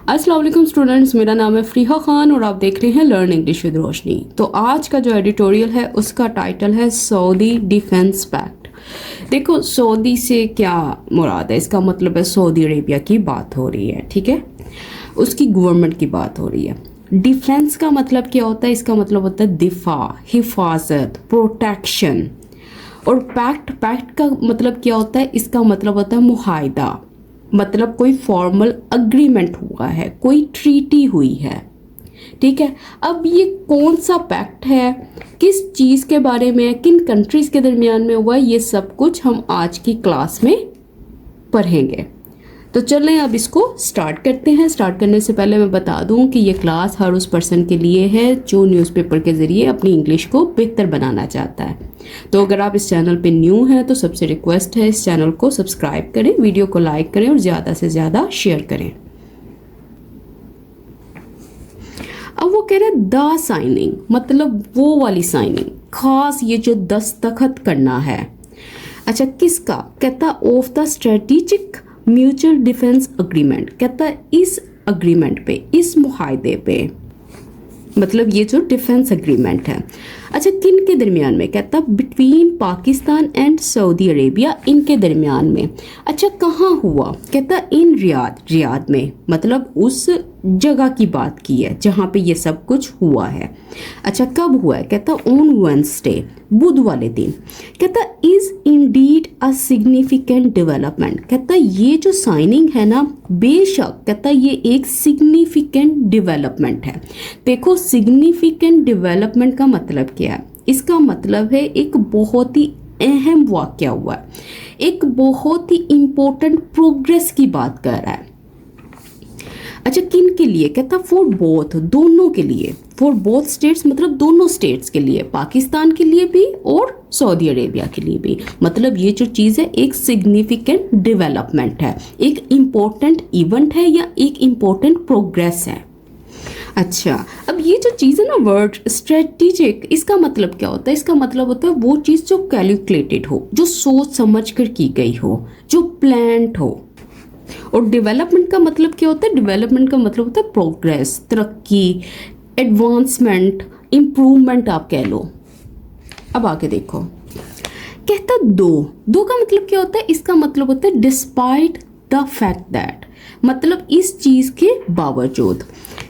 अस्सलाम वालेकुम स्टूडेंट्स, मेरा नाम है फ़रीहा खान और आप देख रहे हैं लर्न इंग्लिश विद रोशनी। तो आज का जो एडिटोरियल है उसका टाइटल है सऊदी डिफेंस पैक्ट। देखो, सऊदी से क्या मुराद है? इसका मतलब है सऊदी अरेबिया की बात हो रही है, ठीक है, उसकी गवर्नमेंट की बात हो रही है। डिफेंस का मतलब क्या होता है? इसका मतलब होता है दिफा, हिफाजत, प्रोटेक्शन। और पैक्ट का मतलब क्या होता है? इसका मतलब होता है मुआहदा, मतलब कोई फॉर्मल अग्रीमेंट हुआ है, कोई ट्रीटी हुई है, ठीक है। अब ये कौन सा पैक्ट है, किस चीज़ के बारे में, किन कंट्रीज़ के दरमियान में हुआ है, ये सब कुछ हम आज की क्लास में पढ़ेंगे। तो चलें अब इसको स्टार्ट करते हैं। स्टार्ट करने से पहले मैं बता दूं कि ये क्लास हर उस पर्सन के लिए है जो न्यूज़पेपर के ज़रिए अपनी इंग्लिश को बेहतर बनाना चाहता है। तो अगर आप इस चैनल पे न्यू हैं तो सबसे रिक्वेस्ट है इस चैनल को सब्सक्राइब करें, वीडियो को लाइक करें और ज़्यादा से ज़्यादा शेयर करें। अब वो कह रहे हैं द साइनिंग, मतलब वो वाली साइनिंग, खास ये जो दस्तखत करना है। अच्छा, किसका? कहता of the strategic mutual defence agreement. कहता है इस अग्रीमेंट पे, इस मुआहदे पे, मतलब ये जो डिफेंस अग्रीमेंट है। अच्छा, किन के दरमियान में? कहता between Pakistan and Saudi Arabia, इनके दरमियान में। अच्छा, कहाँ हुआ? कहता इन रियाद में, मतलब उस जगह की बात की है जहाँ पे ये सब कुछ हुआ है। अच्छा, कब हुआ है? कहता ऑन वेडनेसडे, बुध वाले दिन। कहता is indeed a significant development. कहता ये जो साइनिंग है ना, बेशक कहता ये एक सिग्निफिकेंट डेवलपमेंट है। देखो, सिग्निफिकेंट डेवलपमेंट का मतलब क्या है? इसका मतलब है एक बहुत ही अहम वाक़या हुआ है, एक बहुत ही इम्पोर्टेंट प्रोग्रेस की बात कर रहा है। अच्छा, किन के लिए? कहता फॉर बोथ, दोनों के लिए। फॉर बोथ स्टेट्स मतलब दोनों स्टेट्स के लिए, पाकिस्तान के लिए भी और सऊदी अरेबिया के लिए भी। मतलब ये जो चीज़ है एक सिग्निफिकेंट डेवलपमेंट है, एक इम्पोर्टेंट इवेंट है या एक इम्पोर्टेंट प्रोग्रेस है। अच्छा, अब ये जो चीज़ है ना, वर्ड स्ट्रेटेजिक, इसका मतलब क्या होता है? इसका मतलब होता है वो चीज़ जो कैलकुलेटेड हो, जो सोच समझ कर की गई हो, जो प्लान्ड हो। और डेवलपमेंट का मतलब क्या होता है? डेवलपमेंट का मतलब होता है प्रोग्रेस, तरक्की, एडवांसमेंट, इम्प्रूवमेंट आप कह लो। अब आगे देखो, कहता दो का मतलब क्या होता है? इसका मतलब होता है डिस्पाइट द फैक्ट दैट, मतलब इस चीज़ के बावजूद।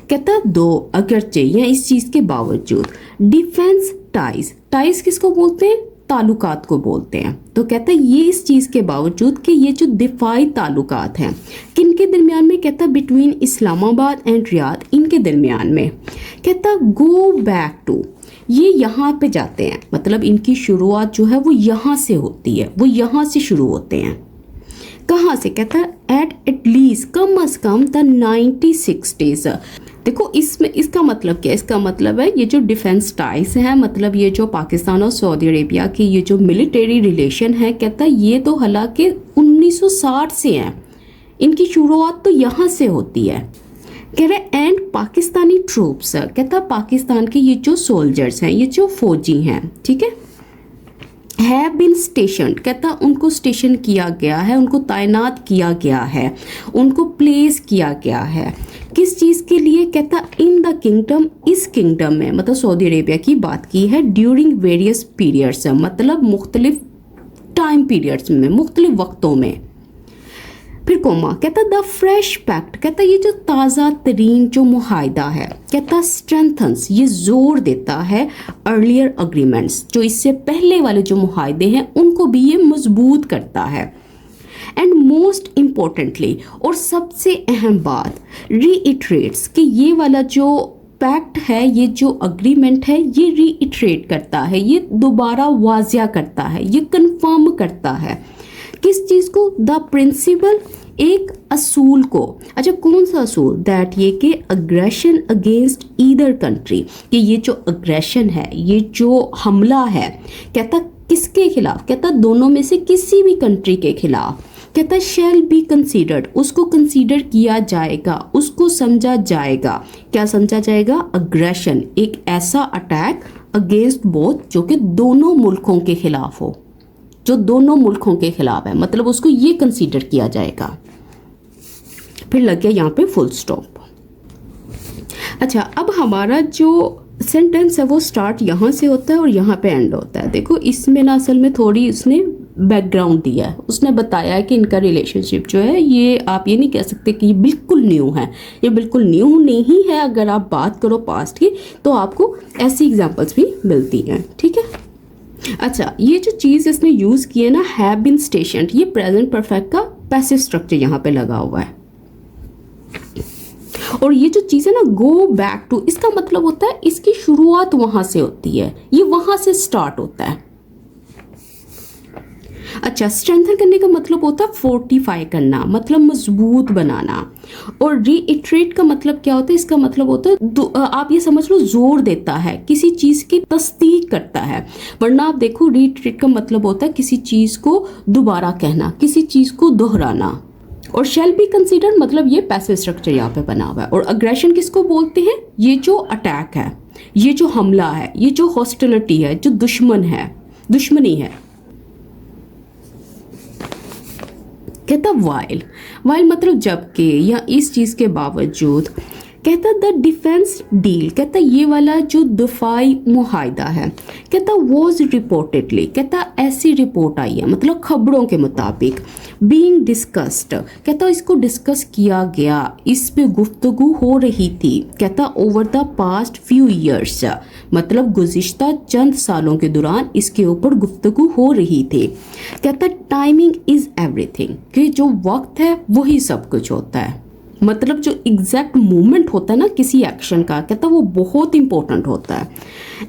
कहता दो अगरचे या इस चीज़ के बावजूद। डिफेंस टाइज किसको बोलते हैं? ताल्लुकात को बोलते हैं। तो कहता है ये इस चीज़ के बावजूद कि ये जो दिफाई ताल्लुकात हैं किन के दरमियान में? कहता बिटवीन इस्लामाबाद एंड रियाद, इनके दरमियान में। कहता गो बैक टू, ये यहाँ पे जाते हैं, मतलब इनकी शुरुआत जो है वो यहाँ से होती है, वो यहाँ से शुरू होते हैं। कहाँ से? कहता है at least, come as come the 96 देखो, इसमें इसका मतलब क्या है? इसका मतलब है ये जो डिफेंस टाइज है, मतलब ये जो पाकिस्तान और सऊदी अरेबिया की ये जो मिलिट्री रिलेशन है, कहता है ये तो हालांकि 1960 से हैं, इनकी शुरुआत तो यहाँ से होती है। कह रहे एंड पाकिस्तानी ट्रूप्स, कहता पाकिस्तान के ये जो सोल्जर्स हैं, ये जो फौजी हैं, ठीक है, हैव बीन स्टेशनड, कहता उनको स्टेशन किया गया है, उनको तैनात किया गया है, उनको प्लेस किया गया है। किस चीज़ के लिए? कहता इन द किंगडम, इस किंगडम में, मतलब सऊदी अरेबिया की बात की है, ड्यूरिंग वेरियस पीरियड्स, मतलब मुख्तलिफ टाइम पीरियड्स में, मुख्तलिफ वक्तों में। फिर कोमा, कहता द फ्रेश पैक्ट, कहता ये जो ताज़ा तरीन जो मुआहदा है, कहता स्ट्रेंथन्स, ये जोर देता है अर्लियर अग्रीमेंट्स, जो इससे पहले वाले जो मुआहदे हैं उनको भी ये मजबूत करता है। एंड मोस्ट इम्पोर्टेंटली, और सबसे अहम बात, रीइटरेट्स, कि ये वाला जो पैक्ट है, ये जो अग्रीमेंट है, ये रीइटरेट करता है, ये दोबारा वाजिया करता है, ये कंफर्म करता है। किस चीज़ को? द प्रिंसिपल, एक असूल को। अच्छा, कौन सा असूल? दैट ये कि अग्रेशन अगेंस्ट ईदर कंट्री, कि ये जो अग्रेशन है, ये जो हमला है, कहता किसके खिलाफ? कहता दोनों में से किसी भी कंट्री के खिलाफ। कहता शैल बी कंसीडर्ड, उसको कंसीडर किया जाएगा, उसको समझा जाएगा। क्या समझा जाएगा? अग्रेशन, एक ऐसा अटैक अगेंस्ट बोथ, जो कि दोनों मुल्कों के खिलाफ हो, जो दोनों मुल्कों के खिलाफ है, मतलब उसको ये कंसीडर किया जाएगा। फिर लग गया यहाँ पे फुल स्टॉप। अच्छा, अब हमारा जो सेंटेंस है वो स्टार्ट यहाँ से होता है और यहाँ पे एंड होता है। देखो इसमें ना असल में थोड़ी उसने बैकग्राउंड दिया है, उसने बताया है कि इनका रिलेशनशिप जो है ये आप ये नहीं कह सकते कि ये बिल्कुल न्यू है, ये बिल्कुल न्यू नहीं है। अगर आप बात करो पास्ट की तो आपको ऐसी एग्जांपल्स भी मिलती हैं, ठीक है। अच्छा, ये जो चीज़ इसने यूज़ की है ना, हैव बीन स्टेशन्ड, ये प्रेजेंट परफेक्ट का पैसिव स्ट्रक्चर यहाँ पे लगा हुआ है। और ये जो चीज़ है ना, गो बैक टू, इसका मतलब होता है इसकी शुरुआत वहां से होती है, ये वहां से स्टार्ट होता है। अच्छा, स्ट्रेंथन करने का मतलब होता है फोर्टिफाई करना, मतलब मजबूत बनाना। और रीइटरेट का मतलब क्या होता है, इसका मतलब होता है आप ये समझ लो जोर देता है, किसी चीज की तस्दीक करता है। वरना आप देखो रीइटरेट का मतलब होता है किसी चीज को दोबारा कहना, किसी चीज को दोहराना। और शैल बी कंसीडर मतलब ये पैसिव स्ट्रक्चर यहाँ पे बना हुआ है। और अग्रेशन किसको बोलते हैं, ये जो अटैक है, ये जो हमला है, ये जो हॉस्टिलिटी है, जो दुश्मन है, दुश्मनी है। कहता वाइल, वाइल मतलब जबकि या इस चीज के बावजूद। कहता द डिफेंस डील, कहता ये वाला जो दफाई मुहायदा है, कहता वॉज रिपोर्टेडली, कहता ऐसी रिपोर्ट आई है मतलब खबरों के मुताबिक। बीइंग डिस्कस्ड, कहता इसको डिस्कस किया गया, इस पे गुफ्तगू हो रही थी। कहता over the past few years, मतलब गुज़िश्ता चंद सालों के दौरान इसके ऊपर गुफ्तगू हो रही थी। कहता टाइमिंग इज एवरीथिंग, कि जो वक्त है वही सब कुछ होता है, मतलब जो एग्जैक्ट मोमेंट होता है ना किसी एक्शन का, कहता वो बहुत इंपॉर्टेंट होता है।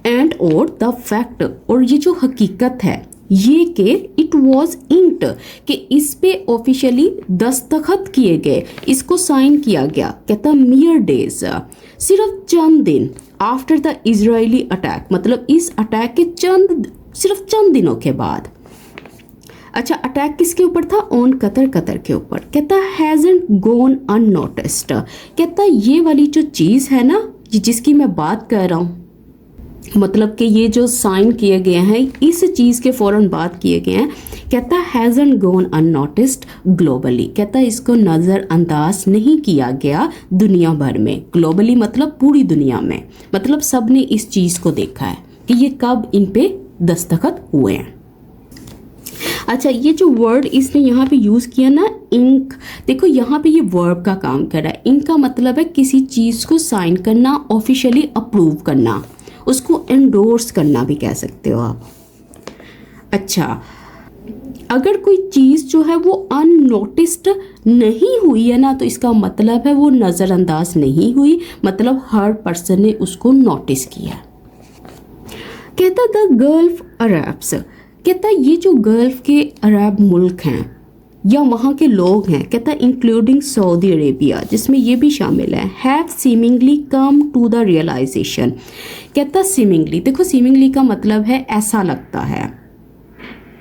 एंड और द फैक्ट, और ये जो हकीकत है ये कि इट वॉज इंक्ड, कि इस पे ऑफिशियली दस्तखत किए गए, इसको साइन किया गया। कहता मियर डेज, सिर्फ चंद दिन आफ्टर द इजरायली अटैक, मतलब इस अटैक के सिर्फ चंद दिनों के बाद। अच्छा, अटैक किसके ऊपर था, ऑन कतर के ऊपर। कहता हैजंट गोन अननोटिस्ड, कहता ये वाली जो चीज़ है ना जिसकी मैं बात कर रहा हूँ, मतलब कि ये जो साइन किए गए हैं इस चीज़ के फ़ौरन बात किए गए हैं। कहता हैजंट गोन अननोटिस्ड ग्लोबली, कहता इसको नज़रअंदाज नहीं किया गया दुनिया भर में। ग्लोबली मतलब पूरी दुनिया में, मतलब सब ने इस चीज़ को देखा है कि ये कब इन पे दस्तखत हुए हैं। अच्छा, ये जो वर्ड इसने यहाँ पे यूज़ किया ना इंक, देखो यहाँ पे ये वर्ब का काम कर रहा है। इनका मतलब है किसी चीज़ को साइन करना, ऑफिशियली अप्रूव करना, उसको एंडोर्स करना भी कह सकते हो आप। अच्छा, अगर कोई चीज़ जो है वो अननोटिस्ड नहीं हुई है ना, तो इसका मतलब है वो नज़रअंदाज नहीं हुई, मतलब हर पर्सन ने उसको नोटिस किया। कहता द गल्फ अरब्स, कहता ये जो गल्फ के अरब मुल्क हैं या वहाँ के लोग हैं, कहता इंक्लूडिंग सऊदी अरेबिया, जिसमें ये भी शामिल है, have seemingly come to the realization. कहता सीमिंगली, देखो सीमिंगली का मतलब है ऐसा लगता है,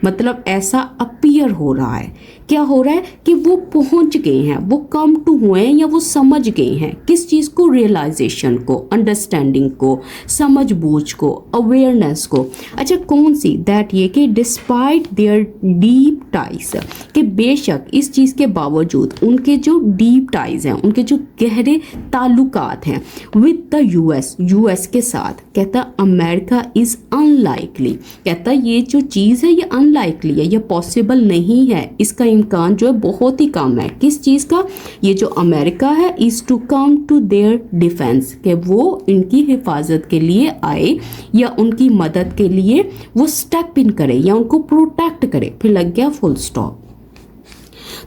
मतलब ऐसा अपीयर हो रहा है। क्या हो रहा है कि वो पहुंच गए हैं, वो कम टू हुए हैं या वो समझ गए हैं किस चीज़ को, रियलाइजेशन को, अंडरस्टैंडिंग को, समझ बूझ को, अवेयरनेस को। अच्छा, कौन सी, दैट ये कि डिस्पाइट देयर डीप टाइज, कि बेशक इस चीज़ के बावजूद उनके जो डीप टाइज हैं, उनके जो गहरे ताल्लुकात हैं विद द यूएस के साथ। कहता अमेरिका इज़ अनलाइकली, कहता ये जो चीज़ है ये अनलाइकली है, ये पॉसिबल नहीं है, इसका इम्कान जो है बहुत ही कम है। किस चीज़ का, ये जो अमेरिका है, is to come to their defence, कि वो इनकी हिफाजत के लिए आए या उनकी मदद के लिए वो स्टेप इन करे या उनको प्रोटेक्ट करे। फिर लग गया फुल स्टॉप।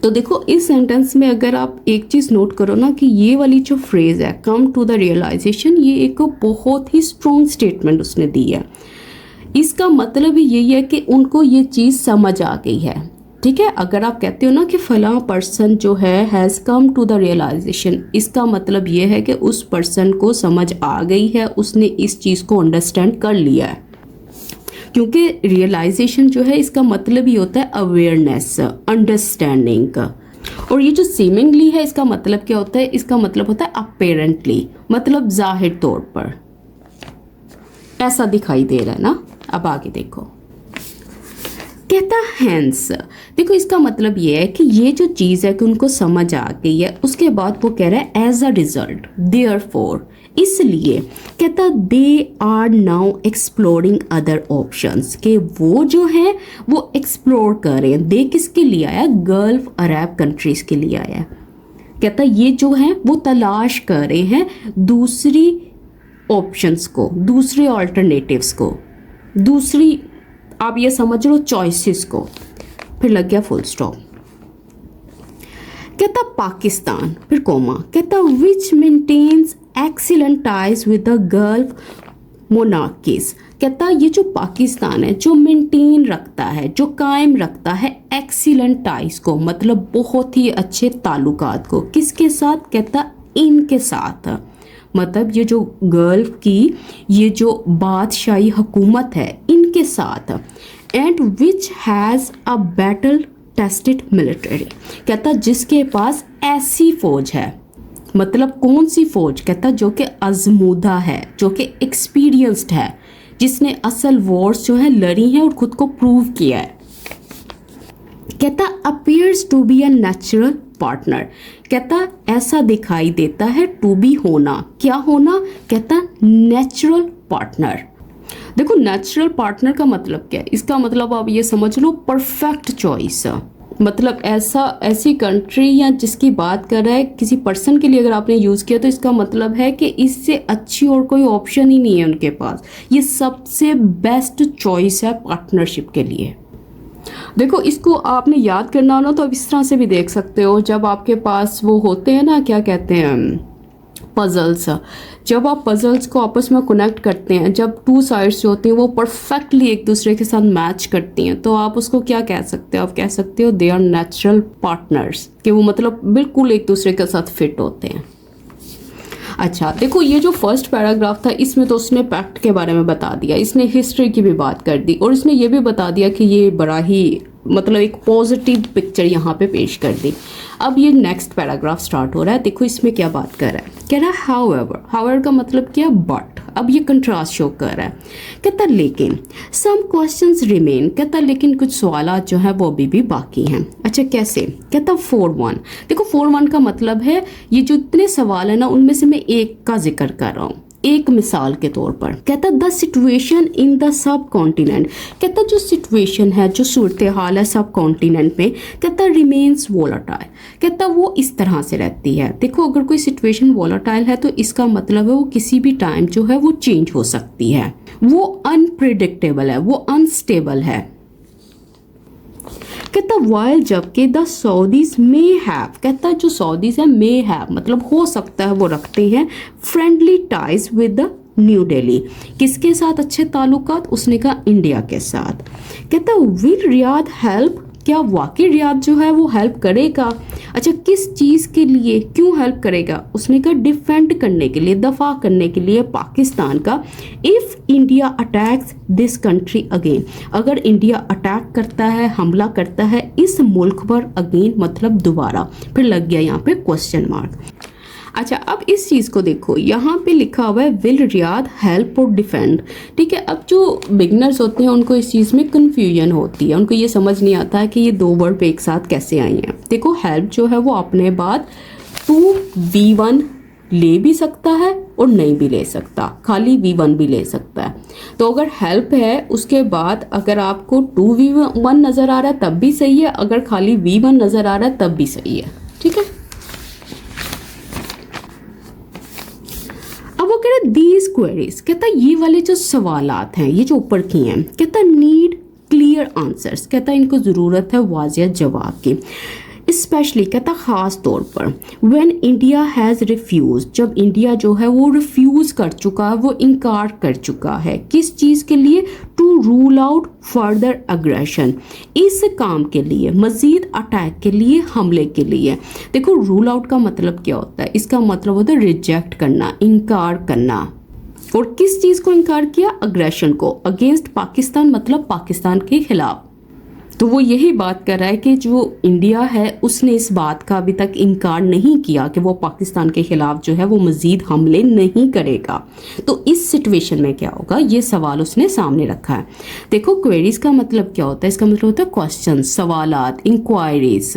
तो देखो इस सेंटेंस में अगर आप एक चीज़ नोट करो ना कि ये वाली जो फ्रेज़ है कम टू द रियलाइजेशन, ये एक बहुत ही स्ट्रॉन्ग स्टेटमेंट उसने दी है। इसका मतलब ही यही है कि उनको ये चीज़ समझ आ गई है। ठीक है, अगर आप कहते हो ना कि फलां पर्सन जो है has come to the realization, इसका मतलब ये है कि उस पर्सन को समझ आ गई है, उसने इस चीज़ को अंडरस्टैंड कर लिया है। क्योंकि रियलाइजेशन जो है इसका मतलब ही होता है अवेयरनेस, अंडरस्टैंडिंग का। और ये जो सीमिंगली है इसका मतलब क्या होता है, इसका मतलब होता है अपेरेंटली, मतलब जाहिर तौर पर ऐसा दिखाई दे रहा है ना। अब आगे देखो, कहता हैंस, देखो इसका मतलब ये है कि ये जो चीज़ है कि उनको समझ आ गई है, उसके बाद वो कह रहा है एज अ रिजल्ट देयरफॉर, इसलिए कहता they are now exploring other options, कि वो जो है वो एक्सप्लोर कर रहे हैं। दे किसके लिए आया? गल्फ अरब कंट्रीज के लिए आया। कहता ये जो है वो तलाश कर रहे हैं दूसरी ऑप्शंस को, दूसरे ऑल्टरनेटिव्स को, दूसरी आप ये समझ लो चॉइसेस को। फिर लग गया फुल स्टॉप। कहता पाकिस्तान, फिर कोमा, कहता which maintains excellent ties with the Gulf monarchies, कहता ये जो पाकिस्तान है जो मेंटेन रखता है, जो कायम रखता है एक्सीलेंट टाइज को, मतलब बहुत ही अच्छे ताल्लुकात को, किसके साथ? कहता इनके साथ, मतलब ये जो गल्फ की ये जो बादशाही हुकूमत है इनके साथ। And which has a battle tested military, कहता जिसके पास ऐसी फौज है, मतलब कौन सी फौज? कहता जो कि आजमूदा है, जो कि एक्सपीरियंस्ड है, जिसने असल वॉर्स जो है लड़ी हैं और खुद को प्रूव किया है। कहता appears to be a natural partner, कहता ऐसा दिखाई देता है, टू बी होना, क्या होना? कहता नेचुरल पार्टनर। देखो नेचुरल पार्टनर का मतलब क्या है? इसका मतलब आप ये समझ लो परफेक्ट चॉइस, मतलब ऐसी कंट्री या जिसकी बात कर रहा है किसी पर्सन के लिए अगर आपने यूज़ किया तो इसका मतलब है कि इससे अच्छी और कोई ऑप्शन ही नहीं है उनके पास, ये सबसे बेस्ट चॉइस है पार्टनरशिप के लिए। देखो इसको आपने याद करना हो ना तो आप इस तरह से भी देख सकते हो, जब आपके पास वो होते हैं ना, क्या कहते हैं, पजल्स, जब आप पजल्स को आपस में कनेक्ट करते हैं, जब टू साइड्स जो होती हैं वो परफेक्टली एक दूसरे के साथ मैच करती हैं, तो आप उसको क्या कह सकते हो? आप कह सकते हो दे आर नेचुरल पार्टनर्स, कि वो मतलब बिल्कुल एक दूसरे के साथ फिट होते हैं। अच्छा देखो ये जो फर्स्ट पैराग्राफ था इसमें तो उसने पैक्ट के बारे में बता दिया, इसने हिस्ट्री की भी बात कर दी और इसने ये भी बता दिया कि ये बड़ा ही मतलब एक पॉजिटिव पिक्चर यहाँ पे पेश कर दी। अब ये नेक्स्ट पैराग्राफ स्टार्ट हो रहा है, देखो इसमें क्या बात कर रहा है। कह रहा है हाउएवर, हाउएवर का मतलब क्या? बट। अब ये कंट्रास्ट शो कर रहा है। कहता लेकिन सम क्वेश्चंस रिमेन, कहता लेकिन कुछ सवाल जो है वो अभी भी बाकी हैं। अच्छा कैसे? कहता 4-1, देखो 4-1 का मतलब है ये जो इतने सवाल है ना उनमें से मैं एक का जिक्र कर रहा हूँ, एक मिसाल के तौर पर। कहता the situation in the sub continent, कहता जो सिचुएशन है, जो सूरत हाल है सब कॉन्टिनेंट में, कहता रिमेन्स वोलाटाइल, कहता वो इस तरह से रहती है। देखो अगर कोई सिचुएशन वोलाटाइल है तो इसका मतलब है वो किसी भी टाइम जो है वो चेंज हो सकती है, वो अनप्रिडिक्टेबल है, वो अनस्टेबल है। कहता वाइल जबकि द सऊदीज मे हैव, कहता जो सऊदीज है मे हैव मतलब हो सकता है वो रखते हैं friendly ties with the new Delhi, किसके साथ अच्छे ताल्लुकात? उसने कहा इंडिया के साथ। कहता विल रियाद हेल्प, क्या वाकई रियाद जो है वो हेल्प करेगा? अच्छा किस चीज़ के लिए, क्यों हेल्प करेगा? उसने कहा डिफेंड करने के लिए, दफा करने के लिए पाकिस्तान का। If India attacks this country again, अगर इंडिया अटैक करता है, हमला करता है इस मुल्क पर अगेन मतलब दोबारा, फिर लग गया यहाँ पे क्वेश्चन मार्क। अच्छा अब इस चीज़ को देखो, यहाँ पे लिखा हुआ है विल रियाद हेल्प और डिफेंड, ठीक है। अब जो बिगनर्स होते हैं उनको इस चीज़ में कन्फ्यूजन होती है, उनको ये समझ नहीं आता है कि ये दो वर्ड पे एक साथ कैसे आई हैं। देखो हेल्प जो है वो अपने बाद 2v1 ले भी सकता है और नहीं भी ले सकता, खाली v1 भी ले सकता है। तो अगर हेल्प है उसके बाद अगर आपको 2v1 नज़र आ रहा है तब भी सही है, अगर खाली v1 नज़र आ रहा है तब भी सही है, ठीक है। अब वो कह रहे दीज क्वेरीज, कहता ये वाले जो सवालात हैं ये जो ऊपर की हैं, कहता नीड क्लियर आंसर्स, कहता इनको ज़रूरत है वाज़िह जवाब की। स्पेशली कहता ख़ास तौर पर व्हेन इंडिया हैज़ रिफ्यूज़, जब इंडिया जो है वो रिफ्यूज़ कर चुका है, वो इनकार कर चुका है किस चीज़ के लिए? To rule out further aggression, इस काम के लिए, मज़ीद अटैक के लिए, हमले के लिए। देखो रूल आउट का मतलब क्या होता है? इसका मतलब होता है रिजेक्ट करना, इनकार करना। और किस चीज़ को इनकार किया? अग्रेशन को, अगेंस्ट पाकिस्तान मतलब पाकिस्तान के खिलाफ। तो वो यही बात कर रहा है कि जो इंडिया है उसने इस बात का अभी तक इनकार नहीं किया कि वो पाकिस्तान के खिलाफ जो है वो मजीद हमले नहीं करेगा। तो इस सिचुएशन में क्या होगा, ये सवाल उसने सामने रखा है। देखो क्वेरीज का मतलब क्या होता है, इसका मतलब होता है क्वेश्चन, सवालात, इंक्वायरीज,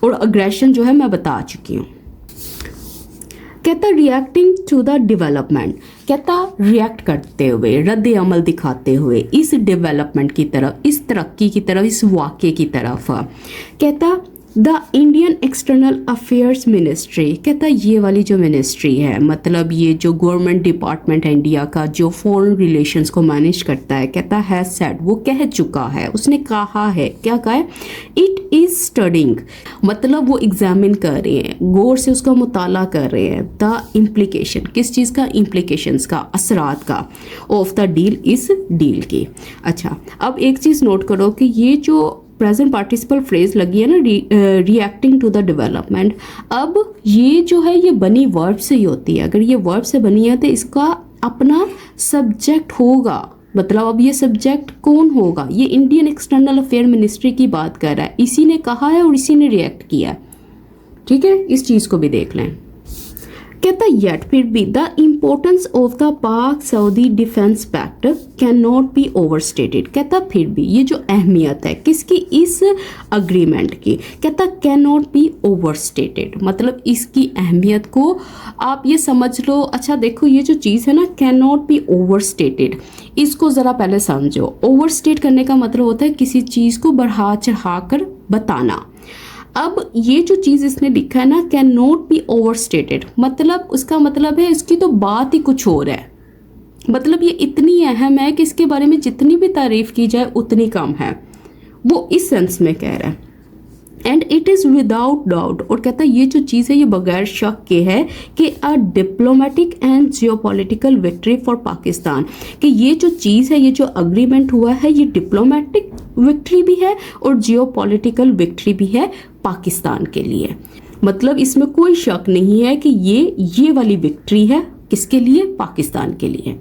और अग्रेशन जो है मैं बता चुकी हूँ। कहता रिएक्टिंग टू द डेवलपमेंट, कहता रिएक्ट करते हुए, रद्द अमल दिखाते हुए इस डेवलपमेंट की तरफ, इस तरक्की की तरफ, इस वाक़े की तरफ। कहता the Indian external affairs ministry, कहता ये वाली जो मिनिस्ट्री है, मतलब ये जो गवर्नमेंट डिपार्टमेंट है इंडिया का जो फॉरेन रिलेशंस को मैनेज करता है, कहता है सेड, वो कह चुका है, उसने कहा है, क्या कहा है, इट इज स्टडिंग, मतलब वो एग्जामिन कर रहे हैं, गौर से उसका मुताला कर रहे हैं, द इम्प्लीकेशन, किस चीज़ का, इम्प्लीकेशंस का, असरात का, ऑफ द डील, इस डील की। अच्छा अब एक चीज़ नोट करो कि ये जो प्रेजेंट पार्टिसिपल फ्रेज लगी है ना, रिएक्टिंग टू द डेवलपमेंट, अब ये जो है ये बनी वर्ब से ही होती है। अगर ये वर्ब से बनी है तो इसका अपना सब्जेक्ट होगा, मतलब अब ये सब्जेक्ट कौन होगा, ये इंडियन एक्सटर्नल अफेयर मिनिस्ट्री की बात कर रहा है, इसी ने कहा है और इसी ने रिएक्ट किया है। ठीक है, इस चीज़ को भी देख लें। कहता येट फिर भी the importance of the Pak Saudi defence pact can not be overstated, कहता फिर भी ये जो अहमियत है किसकी, इस अग्रीमेंट की, कहता कैन नॉट बी ओवरस्टेटेड, मतलब इसकी अहमियत को आप ये समझ लो। अच्छा देखो ये जो चीज़ है ना, कैन नॉट बी ओवरस्टेटेड, इसको ज़रा पहले समझो। ओवरस्टेट करने का मतलब होता है किसी चीज़ को बढ़ा चढ़ा कर बताना। अब ये जो चीज़ इसने लिखा है ना, कैन नॉट बी ओवरस्टेटेड, मतलब उसका मतलब है इसकी तो बात ही कुछ और है, मतलब ये इतनी अहम है कि इसके बारे में जितनी भी तारीफ की जाए उतनी कम है, वो इस सेंस में कह रहा है। And it is without doubt, और कहता है ये जो चीज़ है ये बगैर शक के है कि अ diplomatic and geopolitical victory for Pakistan, कि ये जो चीज़ है, ये जो अग्रीमेंट हुआ है, ये डिप्लोमेटिक विक्ट्री भी है और जियोपॉलिटिकल विक्ट्री भी है पाकिस्तान के लिए। मतलब इसमें कोई शक नहीं है कि ये वाली विक्ट्री है किसके लिए, पाकिस्तान के लिए।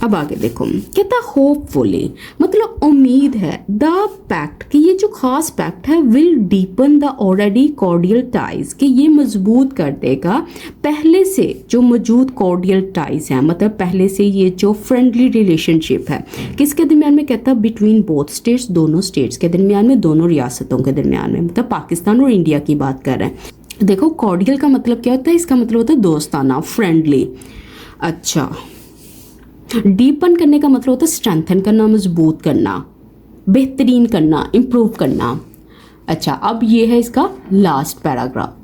अब आगे देखो, कहता होपफुली, मतलब उम्मीद है, द पैक्ट, कि ये जो खास पैक्ट है, will deepen the already cordial ties, कि ये मजबूत कर देगा पहले से जो मौजूद कॉर्डियल टाइज हैं, मतलब पहले से ये जो फ्रेंडली रिलेशनशिप है किसके दरमियान में, कहता बिटवीन बोथ स्टेट्स, दोनों स्टेट्स के दरमियान में, दोनों रियासतों के दरमियान में, मतलब पाकिस्तान और इंडिया की बात कर रहे हैं। देखो कॉर्डियल का मतलब क्या होता है, इसका मतलब होता है दोस्ताना, फ्रेंडली। अच्छा डीपन करने का मतलब होता है स्ट्रेंथन करना, मजबूत करना, बेहतरीन करना, इम्प्रूव करना। अच्छा अब ये है इसका लास्ट पैराग्राफ,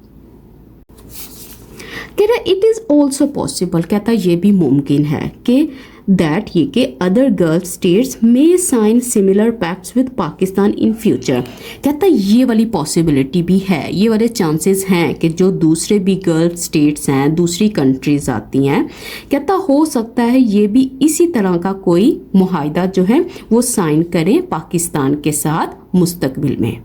कह रहा इट इज़ ऑल्सो पॉसिबल, कहता ये भी मुमकिन है कि दैट ये कि अदर गल्फ स्टेट्स में sign similar pacts with Pakistan in future, कहता ये वाली पॉसिबिलिटी भी है, ये वाले चांसेस हैं कि जो दूसरे भी गल्फ स्टेट्स हैं, दूसरी कंट्रीज आती हैं, कहता हो सकता है ये भी इसी तरह का कोई मुआहदा जो है वो साइन करें पाकिस्तान के साथ मुस्तकबिल में।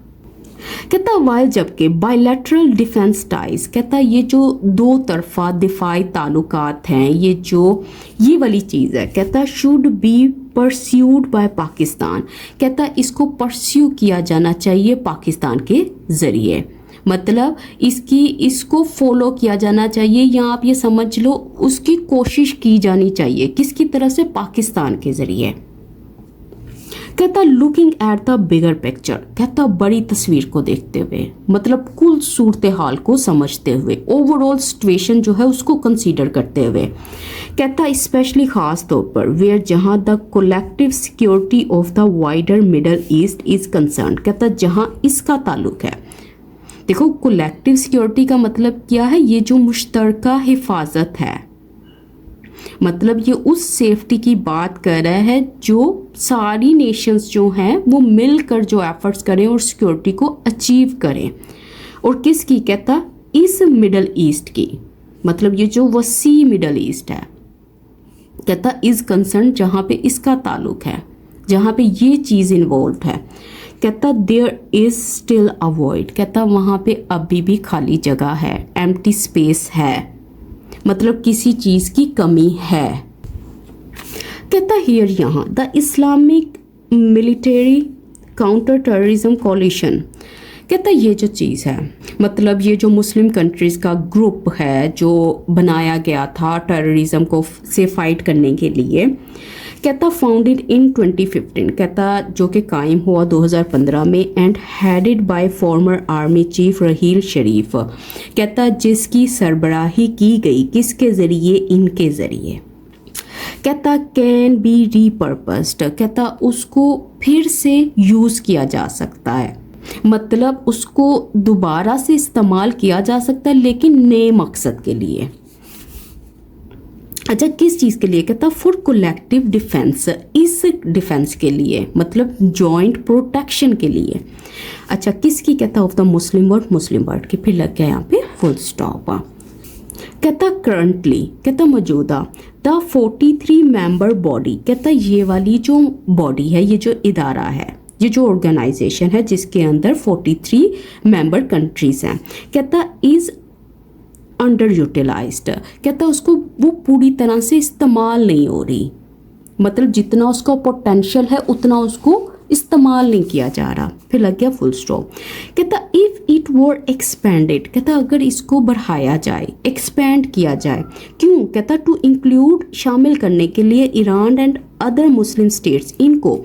कहता वाइल जबकि बायलैटरल डिफेंस टाइज, कहता ये जो दो तरफा दिफाई ताल्लुकात हैं, ये वाली चीज़ है, कहता should be pursued by Pakistan, कहता इसको परस्यू किया जाना चाहिए पाकिस्तान के ज़रिए, मतलब इसको फॉलो किया जाना चाहिए, या आप ये समझ लो उसकी कोशिश की जानी चाहिए, किसकी तरफ से, पाकिस्तान के ज़रिए। कहता looking at the bigger picture, कहता बड़ी तस्वीर को देखते हुए, मतलब कुल सूरत हाल को समझते हुए, ओवरऑल सिचुएशन जो है उसको कंसीडर करते हुए, कहता स्पेशली खास तौर पर वेयर जहां the collective security of the wider middle east is concern, कहता जहां इसका ताल्लुक है। देखो कलेक्टिव सिक्योरिटी का मतलब क्या है, ये जो मुश्तरका हिफाजत है, मतलब ये उस सेफ्टी की बात कर रहा है जो सारी नेशंस जो हैं वो मिलकर जो एफर्ट्स करें और सिक्योरिटी को अचीव करें, और किसकी, कहता इस मिडल ईस्ट की, मतलब ये जो वसी मिडल ईस्ट है, कहता इज कंसर्न जहाँ पे इसका ताल्लुक है, जहाँ पे ये चीज़ इन्वॉल्व है, कहता there is still a void, कहता वहाँ पे अभी भी खाली जगह है, एम्प्टी स्पेस है, मतलब किसी चीज़ की कमी है। कहता हियर यहाँ the Islamic military counter terrorism coalition, कहता है ये जो चीज़ है, मतलब ये जो मुस्लिम कंट्रीज़ का ग्रुप है जो बनाया गया था टेररिज्म को से फाइट करने के लिए, कहता फाउंडेड इन 2015, कहता जो कि कायम हुआ 2015 में and headed by former army chief Raheel Sharif, कहता जिसकी सरबराही की गई किसके ज़रिए, इनके ज़रिए। कहता कैन बी रीपर्पस्ड, कहता उसको फिर से यूज़ किया जा सकता है, मतलब उसको दोबारा से इस्तेमाल किया जा सकता है लेकिन नए मकसद के लिए। अच्छा किस चीज़ के लिए, कहता फॉर कलेक्टिव डिफेंस, इस डिफेंस के लिए, मतलब जॉइंट प्रोटेक्शन के लिए। अच्छा किसकी, कहता ऑफ द मुस्लिम वर्ल्ड की, फिर लग गया यहाँ पे फुल स्टॉप। कहता करंटली, कहता मौजूदा, द 43 मेंबर बॉडी, कहता ये वाली जो बॉडी है, ये जो इदारा है, ये जो ऑर्गेनाइजेशन है जिसके अंदर 43 मेंबर कंट्रीज हैं, कहता इज़ अंडर यूटिलाइज्ड, कहता उसको वो पूरी तरह से इस्तेमाल नहीं हो रही, मतलब जितना उसका पोटेंशियल है उतना उसको इस्तेमाल नहीं किया जा रहा। फिर लग गया फुल स्टॉप। कहता इफ़ इट वर एक्सपेंडेड, कहता अगर इसको बढ़ाया जाए, एक्सपेंड किया जाए, क्यों, कहता टू इंक्लूड, शामिल करने के लिए Iran and other Muslim states, इनको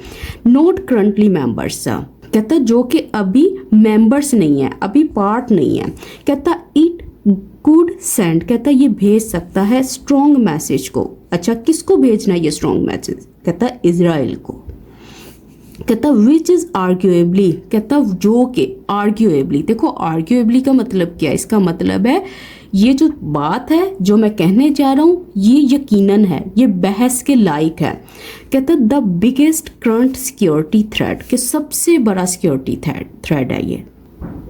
नॉट करंटली मेंबर्स, कहता जो कि अभी मेंबर्स नहीं है, अभी पार्ट नहीं है, कहता इट कुड सेंड, कहता ये भेज सकता है स्ट्रॉन्ग मैसेज को। अच्छा किसको भेजना है ये स्ट्रॉन्ग मैसेज, कहता इजराइल को। कहता विच इज़ आर्ग्यूएबली, कहता जो कि आर्ग्यूएबली, देखो आर्ग्यूएबली का मतलब क्या है, इसका मतलब है ये जो बात है जो मैं कहने जा रहा हूँ ये यकीनन है, ये बहस के लायक है। कहता the biggest current security threat, कि सबसे बड़ा सिक्योरिटी थ्रेट है ये,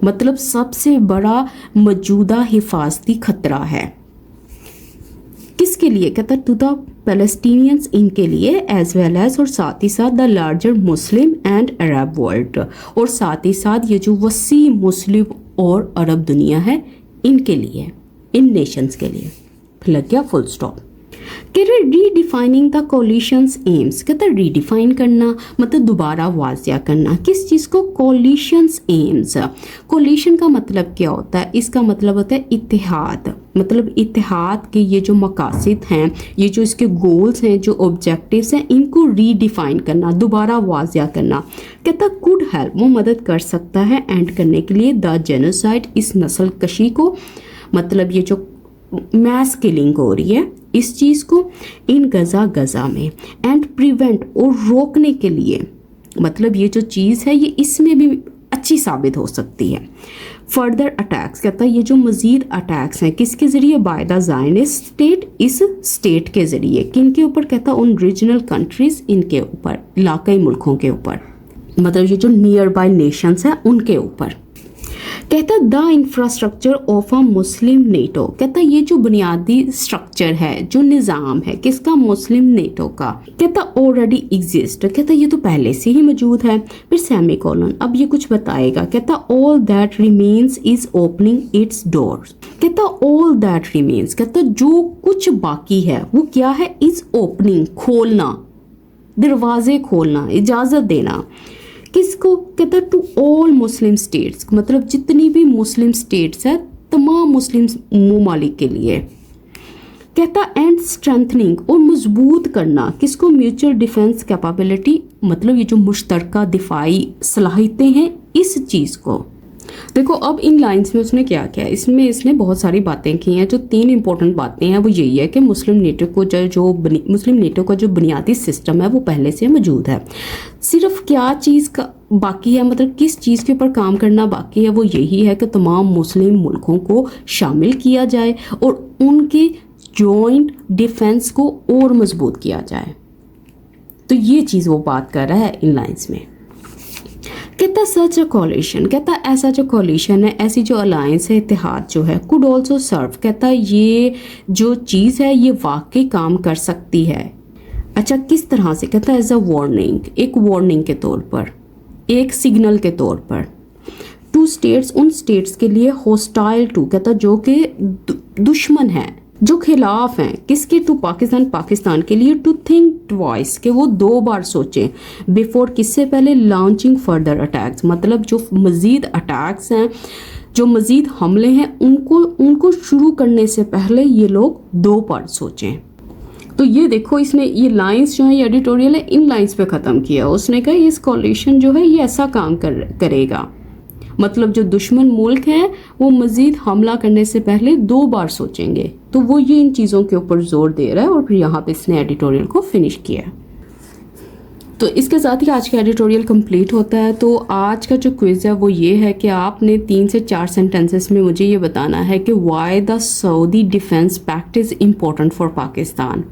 मतलब सबसे बड़ा मौजूदा हिफाजती खतरा है। किसके लिए, कहता टू द पैलेस्टीनियंस, इनके लिए, एज वेल एज, और साथ ही साथ the larger Muslim and Arab world, और साथ ही साथ ये जो वसी मुस्लिम और अरब दुनिया है इनके लिए, इन नेशंस के लिए। फिर लग गया फुल स्टॉप। कह रहे रीडिफाइनिंग द कोलिशंस एम्स, कहता रीडिफाइन करना मतलब दोबारा वाजिया करना, किस चीज़ को, कोलिशंस एम्स। कोलिशन का मतलब क्या होता है, इसका मतलब होता है इत्तेहाद, मतलब इत्तेहाद के ये जो मकासद हैं, ये जो इसके गोल्स हैं, जो ऑब्जेक्टिव्स हैं, इनको रीडिफाइन करना, दोबारा वाजिया करना। कहता कुड हेल्प, वो मदद कर सकता है एंड करने के लिए, द जेनोसाइड, इस नस्ल कशी को, मतलब ये जो मैस किलिंग हो रही है इस चीज़ को, इन गज़ा में, एंड प्रिवेंट, और रोकने के लिए, मतलब ये जो चीज़ है ये इसमें भी अच्छी साबित हो सकती है। फर्दर अटैक्स, कहता है ये जो मज़ीद अटैक्स हैं किसके ज़रिए, बाय द ज़ायनिस्ट स्टेट, इस स्टेट के ज़रिए, किन के ऊपर, कहता उन रीजनल कंट्रीज़, इनके ऊपर, इलाकाई मुल्कों के ऊपर, मतलब ये जो नियर बाय नेशंस हैं उनके ऊपर। कहता the infrastructure of a Muslim NATO, कहता ये जो बुनियादी स्ट्रक्चर है, जो निज़ाम है किसका, मुस्लिम नेटो का, कहता ऑलरेडी एग्जिस्ट, कहता ये तो पहले से ही मौजूद है। फिर सेमीकोलन, अब ये कुछ बताएगा, कहता all that remains is opening it's doors, कहता ऑल दैट रिमेन्स, कहता जो कुछ बाकी है वो क्या है, इज ओपनिंग, खोलना, दरवाजे खोलना, इजाज़त देना, किसको, कहता टू ऑल मुस्लिम स्टेट्स, मतलब जितनी भी मुस्लिम स्टेट्स है तमाम मुस्लिम ममालिक के लिए। कहता एंड स्ट्रेंथनिंग, और मजबूत करना, किसको, म्यूचुअल डिफेंस कैपेबिलिटी, मतलब ये जो मुश्तरका दिफाई सलाहियतें हैं इस चीज़ को। देखो अब इन लाइंस में उसने क्या किया, इसमें इसने बहुत सारी बातें की हैं। जो 3 इंपॉर्टेंट बातें हैं वो यही है कि मुस्लिम नेटो को मुस्लिम नेटो का जो बुनियादी सिस्टम है वो पहले से मौजूद है। सिर्फ क्या चीज़ का बाकी है, मतलब किस चीज़ के ऊपर काम करना बाकी है, वो यही है कि तमाम मुस्लिम मुल्कों को शामिल किया जाए और उनके जॉइंट डिफेंस को और मजबूत किया जाए। तो ये चीज़ वो बात कर रहा है इन लाइंस में। कहता सच अ कोलिशन, कहता ऐसा जो कोलिशन है, ऐसी जो अलायंस है, इत्तेहाद जो है, कुड ऑल्सो सर्व, कहता ये जो चीज़ है ये वाकई काम कर सकती है। अच्छा किस तरह से, कहता एज अ वार्निंग, एक वार्निंग के तौर पर, एक सिग्नल के तौर पर, टू स्टेट्स, उन स्टेट्स के लिए, होस्टाइल टू, कहता जो कि दुश्मन है, जो खिलाफ हैं किसके, टू पाकिस्तान के लिए, टू थिंक ट्वाइस, कि वो 2 बार सोचें, बिफोर किससे पहले, लॉन्चिंग फर्दर अटैक्स, मतलब जो मज़ीद अटैक्स हैं, जो मज़ीद हमले हैं, उनको शुरू करने से पहले ये लोग 2 बार सोचें। तो ये देखो, इसने ये लाइंस जो है, ये एडिटोरियल है, इन लाइंस पे ख़त्म किया। उसने कहा इस कोalition जो है ये ऐसा काम करेगा, मतलब जो दुश्मन मुल्क हैं वो मज़ीद हमला करने से पहले 2 बार सोचेंगे। तो वो ये इन चीज़ों के ऊपर जोर दे रहा है और फिर यहाँ पे इसने एडिटोरियल को फिनिश किया। तो इसके साथ ही आज का एडिटोरियल कंप्लीट होता है। तो आज का जो क्विज़ है वो ये है कि आपने 3 से 4 सेंटेंसेस में मुझे ये बताना है कि why the Saudi defence pact is important for Pakistan.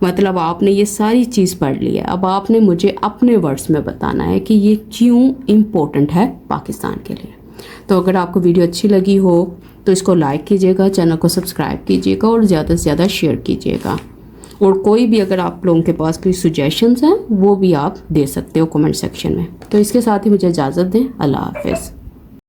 मतलब आपने ये सारी चीज़ पढ़ ली है, अब आपने मुझे अपने वर्ड्स में बताना है कि ये क्यों इम्पोर्टेंट है पाकिस्तान के लिए। तो अगर आपको वीडियो अच्छी लगी हो तो इसको लाइक कीजिएगा, चैनल को सब्सक्राइब कीजिएगा और ज़्यादा से ज़्यादा शेयर कीजिएगा। और कोई भी अगर आप लोगों के पास कोई सजेशंस हैं वो भी आप दे सकते हो कमेंट सेक्शन में। तो इसके साथ ही मुझे इजाज़त दें। अल्लाह हाफ़िज़।